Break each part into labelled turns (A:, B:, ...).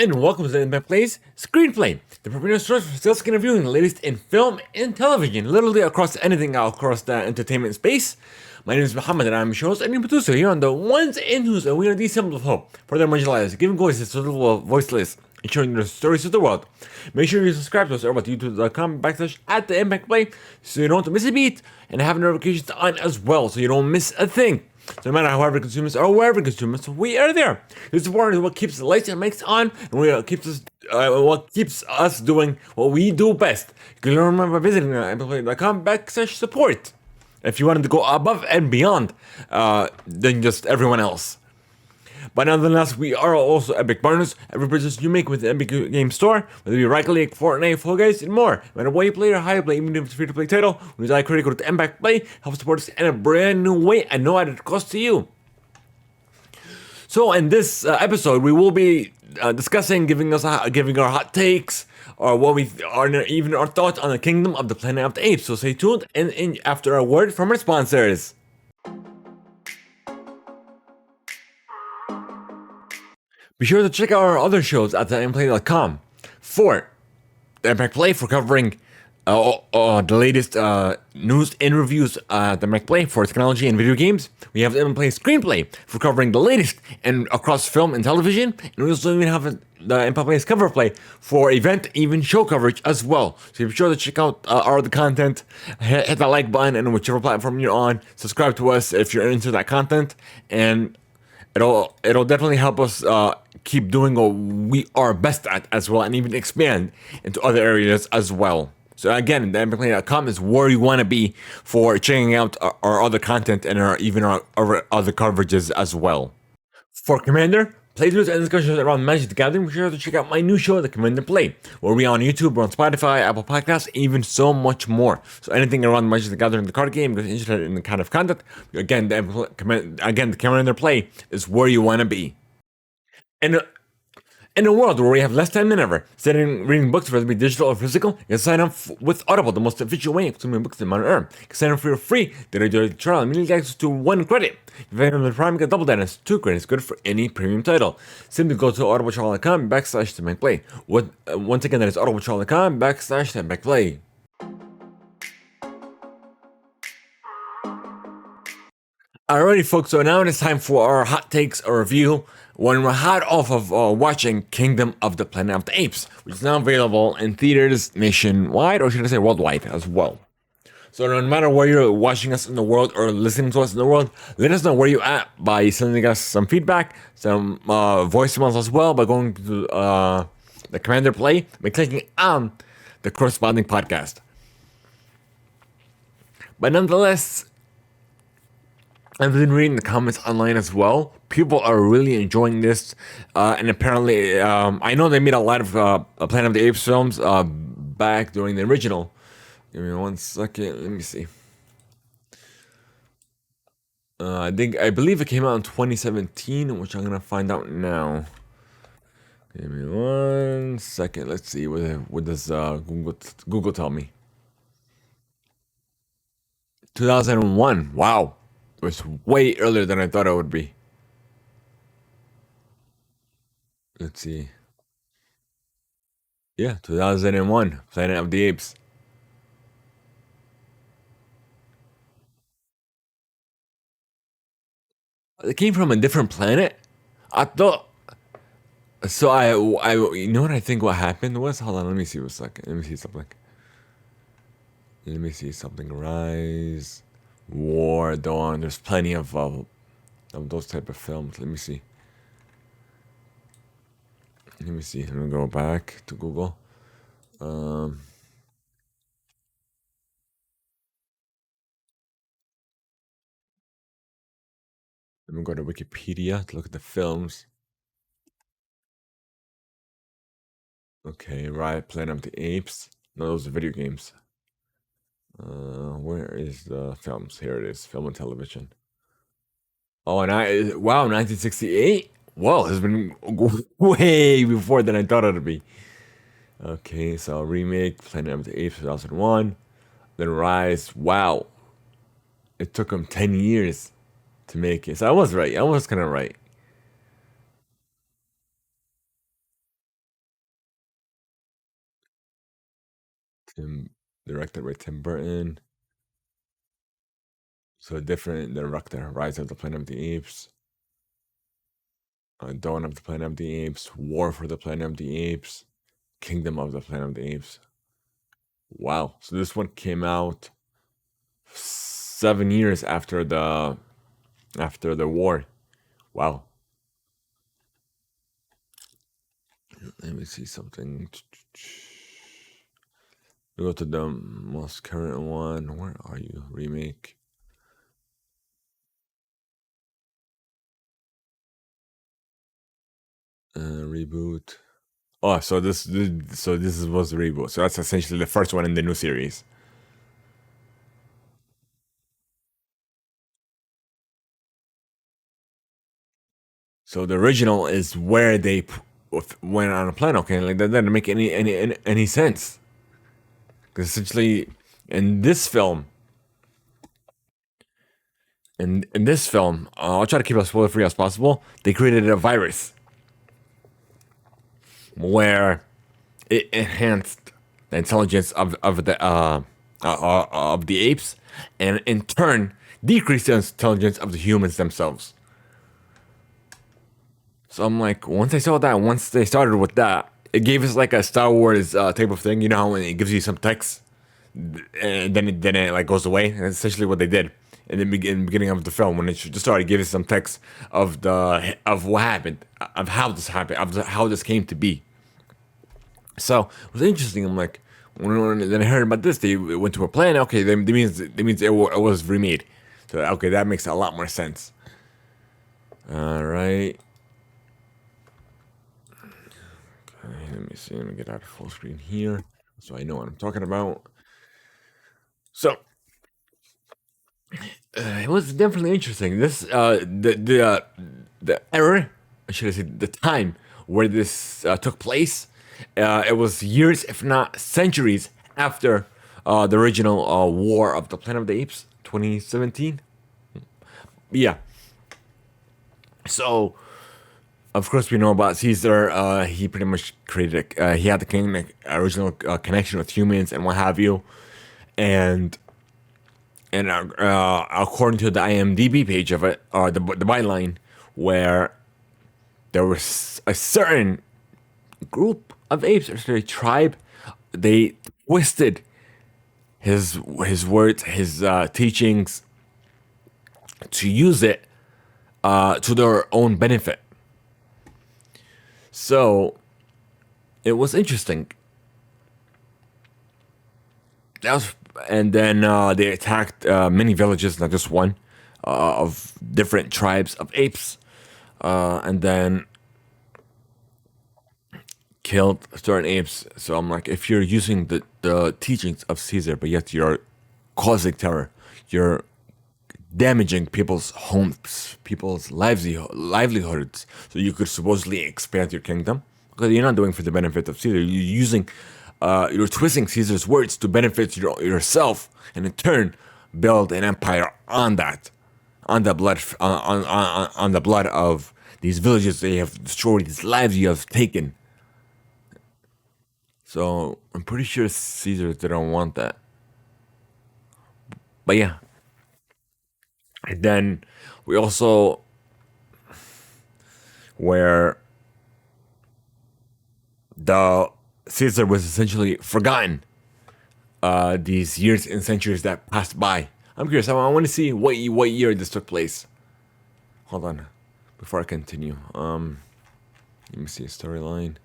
A: And welcome to the Theimpactplay'S Screenplay, the premier source for sales and reviewing the latest in film and television, literally across anything across the entertainment space. My name is Muhammad and I'm your host and producer here on the Ones and Who's, and we are the symbol of hope for the marginalized, giving voices to the voiceless, and sharing the stories of the world. Make sure you subscribe to us over at youtube.com/at the Theimpactplay so you don't miss a beat, and have notifications on as well so you don't miss a thing. So no matter however consumers or wherever consumers, we are there. This support is what keeps the lights and mics on, and what keeps us doing what we do best. You can learn more by visiting Theimpactplay.com/support if you wanted to go above and beyond than just everyone else. But nonetheless, we are also Epic partners. Every purchase you make with the Epic Game Store, whether it be Rocket League, Fortnite, Fall Guys, and more, no matter what you play or how you play, even if it's a free-to-play title, when you create code to Theimpactplay, help support us in a brand new way and no added cost to you. So in this episode, we will be discussing, giving our hot takes, or what we are, even our thoughts on the Kingdom of the Planet of the Apes. So stay tuned, and after a word from our sponsors. Be sure to check out our other shows at Theimpactplay.com for Theimpactplay for covering the latest news and reviews at Theimpactplay for technology and video games. We have Theimpactplay Screenplay for covering the latest and across film and television. And we also even have the Theimpactplay's Cover Play for event, even show coverage as well. So be sure to check out our other content. Hit that like button and whichever platform you're on. Subscribe to us if you're into that content, and it'll definitely help us keep doing what we are best at as well, and even expand into other areas as well. So again, Theimpactplay.com is where you want to be for checking out our other content and our other coverages as well. For Commander, playthroughs and discussions around Magic the Gathering, be sure to check out my new show, The Commander Play, where we're on YouTube, we're on Spotify, Apple Podcasts, even so much more. So anything around Magic the Gathering, the card game, if you're interested in the kind of content, again, the Commander Play is where you want to be. And in a world where we have less time than ever, reading books, whether it be digital or physical, you can sign up with Audible, the most efficient way of consuming books in modern era. You can sign up for free, the trial, and immediately access to 1 credit. If you have the Prime, you get double that, and it's 2 credits, good for any premium title. Simply go to audibletrial.com/Theimpactplay. Once again, that is audibletrial.com/Theimpactplay. Alrighty, folks, so now it is time for our hot takes or review when we're hot off of watching Kingdom of the Planet of the Apes, which is now available in theaters nationwide, or should I say worldwide as well. So no matter where you're watching us in the world or listening to us in the world, let us know where you're at by sending us some feedback, some voicemails as well, by going to the Commander Play, by clicking on the corresponding podcast. But nonetheless, I've been reading the comments online as well. People are really enjoying this, and apparently, I know they made a lot of Planet of the Apes films back during the original. Give me 1 second. Let me see. I believe it came out in 2017, which I'm gonna find out now. Give me 1 second. Let's see. What does Google tell me? 2001. Wow. It was way earlier than I thought it would be. Let's see. Yeah, 2001, Planet of the Apes. It came from a different planet? I thought... So you know what I think what happened was? Hold on, let me see a second. Let me see something. Rise, War, Dawn. There's plenty of those type of films. Let me see. Let me go back to Google. Let me go to Wikipedia to look at the films. Okay, right. Planet of the Apes. No, those are video games. Where is the films? Here it is. Film and television. Oh, and wow, 1968? Whoa, it's been way before than I thought it would be. Okay, so remake, Planet of the Apes, 2001. Then Rise, wow. It took them 10 years to make it. So I was right. I was kind of right. Tim, directed by Tim Burton. So different director. Rise of the Planet of the Apes. Dawn of the Planet of the Apes. War for the Planet of the Apes. Kingdom of the Planet of the Apes. Wow. So this one came out 7 years after the war. Wow. Let me see something. We go to the most current one. Where are you? Remake. Reboot. Oh, so this was the reboot. So that's essentially the first one in the new series. So the original is where they went on a planet. Okay, like that doesn't make any sense. Because essentially, in this film, in this film, I'll try to keep it as spoiler free as possible. They created a virus where it enhanced the intelligence of the apes, and in turn decreased the intelligence of the humans themselves. So I'm like, once they started with that, it gave us like a Star Wars type of thing. You know how when it gives you some text, and then it like goes away. And that's essentially what they did in the beginning of the film when it just started giving some text of what happened, of how this happened, of how this came to be. So it was interesting. I'm like, then I heard about this. They went to a planet. Okay, that means it was remade. So okay, that makes a lot more sense. All right. Let me see. Let me get out of full screen here so I know what I'm talking about. So it was definitely interesting. This the error, should I say, the time where this took place. It was years, if not centuries, after the original War of the Planet of the Apes, 2017. Yeah. So of course, we know about Caesar. He pretty much created. He had the original connection with humans and what have you, and according to the IMDb page of it, or the byline, where there was a certain group of apes or a tribe, they twisted his words, his teachings, to use it to their own benefit. So it was interesting. That was, and then they attacked many villages, not just one, of different tribes of apes, and then killed certain apes. So I'm like, if you're using the teachings of Caesar, but yet you're causing terror, you're damaging people's homes, people's livelihoods, so you could supposedly expand your kingdom. Because you're not doing for the benefit of Caesar. You're twisting Caesar's words to benefit yourself, and in turn, build an empire on that, on the blood, on the blood of these villages they have destroyed, these lives you have taken. So I'm pretty sure Caesar didn't want that. But yeah, and then we also where the Caesar was essentially forgotten these years and centuries that passed by. I'm curious. I want to see what year this took place. Hold on, before I continue. Let me see a storyline.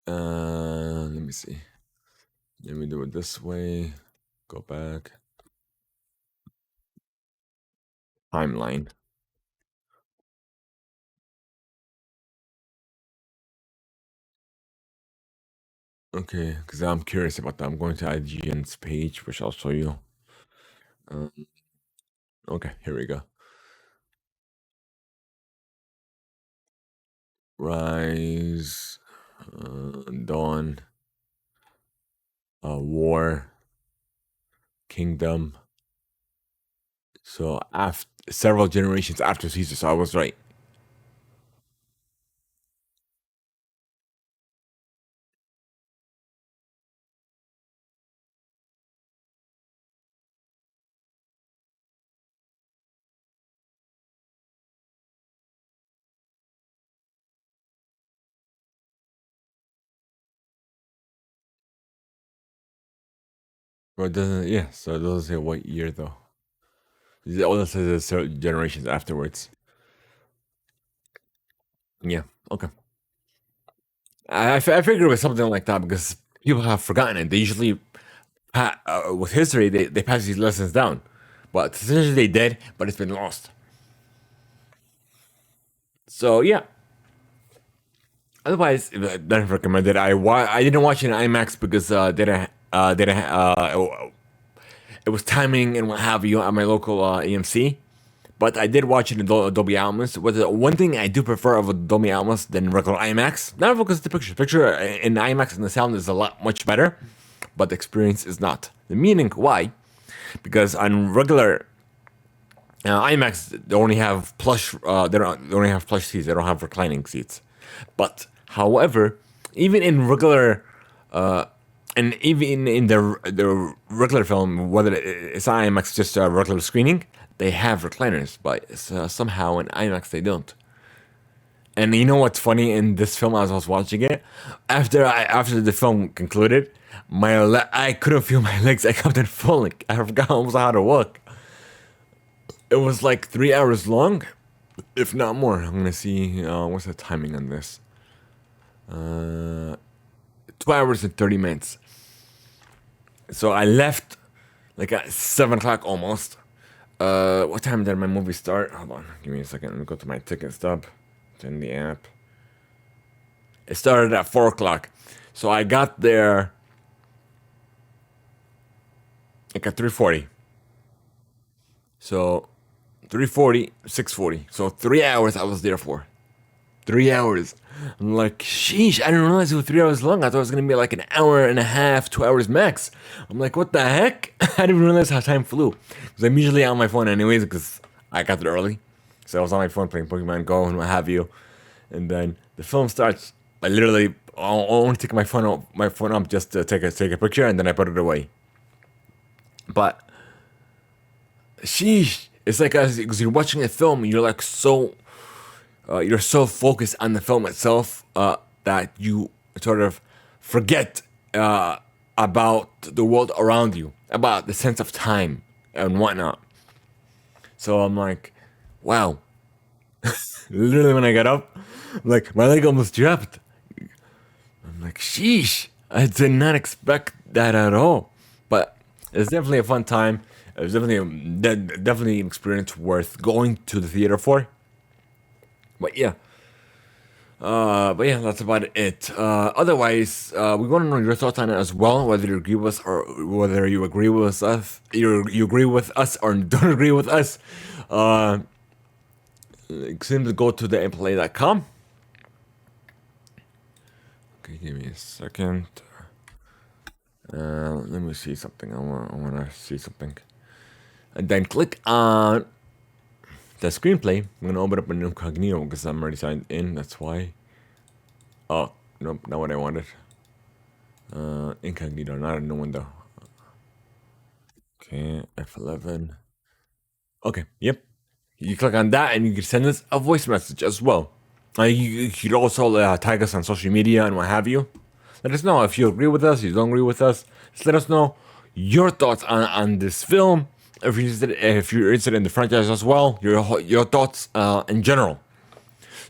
A: Let me see. Let me do it this way. Go back. Timeline. Okay, because I'm curious about that. I'm going to IGN's page, which I'll show you. Uh, okay, here we go. Rise, Dawn, War, Kingdom. So after several generations after Caesar, so I was right. Well, it doesn't. Yeah, so it doesn't say what year though. All it says is certain generations afterwards. Yeah. Okay. I figured it was something like that because people have forgotten it. They usually, with history, they pass these lessons down, but essentially they did, but it's been lost. So yeah. Otherwise, don't recommend it. I didn't watch it in IMAX because didn't it was timing and what have you at my local AMC. But I did watch it in Dolby Atmos. But the one thing I do prefer of a Dolby Atmos than regular IMAX, not because of the picture. Picture in IMAX and the sound is a lot much better, but the experience is not. The meaning why? Because on regular IMAX they only have plush. They only have plush seats. They don't have reclining seats. But however, even in regular and even in the regular film, whether it's IMAX just a regular screening, they have recliners, but somehow in IMAX they don't. And you know what's funny in this film as I was watching it? After the film concluded, I couldn't feel my legs. I kept on falling. I forgot almost how to walk. It was like 3 hours long, if not more. I'm gonna see what's the timing on this. 2 hours and 30 minutes. So I left like at 7 o'clock almost. What time did my movie start? Hold on, give me a second. Let me go to my ticket stub. It's in the app. It started at 4 o'clock, so I got there like at 3:40. So 3:40, 6:40. So 3 hours I was there for. 3 hours. I'm like, sheesh, I didn't realize it was 3 hours long. I thought it was gonna be like an hour and a half, 2 hours max. I'm like, what the heck? I didn't realize how time flew. Because I'm usually on my phone anyways, because I got there early. So I was on my phone playing Pokemon Go and what have you. And then the film starts. I literally only take my phone up just to take a picture, and then I put it away. But sheesh, it's like because you're watching a film, you're like you're so focused on the film itself that you sort of forget about the world around you, about the sense of time and whatnot. So I'm like, wow. Literally, when I got up, like my leg almost dropped. I'm like, sheesh. I did not expect that at all. But it's definitely a fun time. It was definitely an experience worth going to the theater for. But yeah, that's about it. Otherwise, we want to know your thoughts on it as well. Whether you agree with us or whether you agree with us, you agree with us or don't agree with us. Uh, simply go to theimplay.com. Okay, give me a second. Let me see something. I want to see something, and then click on the screenplay. I'm gonna open up an incognito because I'm already signed in. That's why. Oh nope, not what I wanted. Incognito, not a new window. Okay, F11. Okay, yep. You click on that and you can send us a voice message as well. You could also tag us on social media and what have you. Let us know if you agree with us, you don't agree with us. Just let us know your thoughts on this film. If you're interested in the franchise as well, your thoughts in general.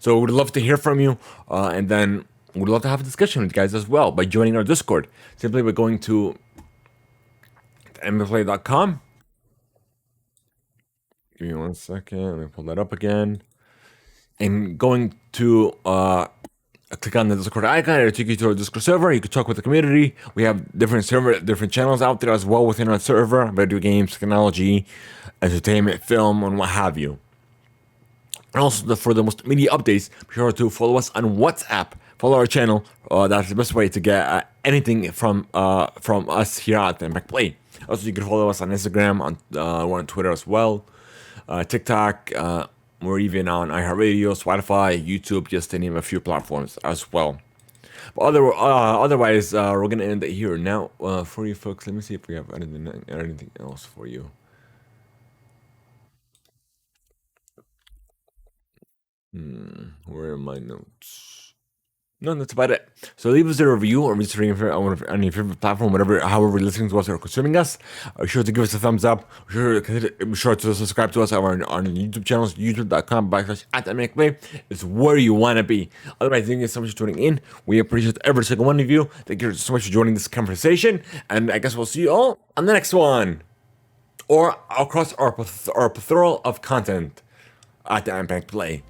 A: So we'd love to hear from you, and then we'd love to have a discussion with you guys as well by joining our Discord. Simply by going to mplay.com. Give me 1 second. Let me pull that up again. And going to click on the Discord icon. It'll take you to our Discord server. You can talk with the community. We have different channels out there as well within our server. Video games, technology, entertainment, film, and what have you. And also, for the most immediate updates, be sure to follow us on WhatsApp. Follow our channel. That's the best way to get anything from us here at Theimpactplay. Also, you can follow us on Instagram, we're on Twitter as well, TikTok. We're even on iHeartRadio, Spotify, YouTube, just to name a few platforms as well. But otherwise, we're gonna end it here now for you folks. Let me see if we have anything else for you. Where are my notes? No, that's about it. So leave us a review or just on your favorite platform, whatever, however you're listening to us or consuming us. Be sure to give us a thumbs up. Be sure to subscribe to us on our YouTube channels, youtube.com/@McPlay. It's where you want to be. Otherwise, thank you so much for tuning in. We appreciate every single one of you. Thank you so much for joining this conversation. And I guess we'll see you all on the next one. Or across our plethora of content at the Impact Play.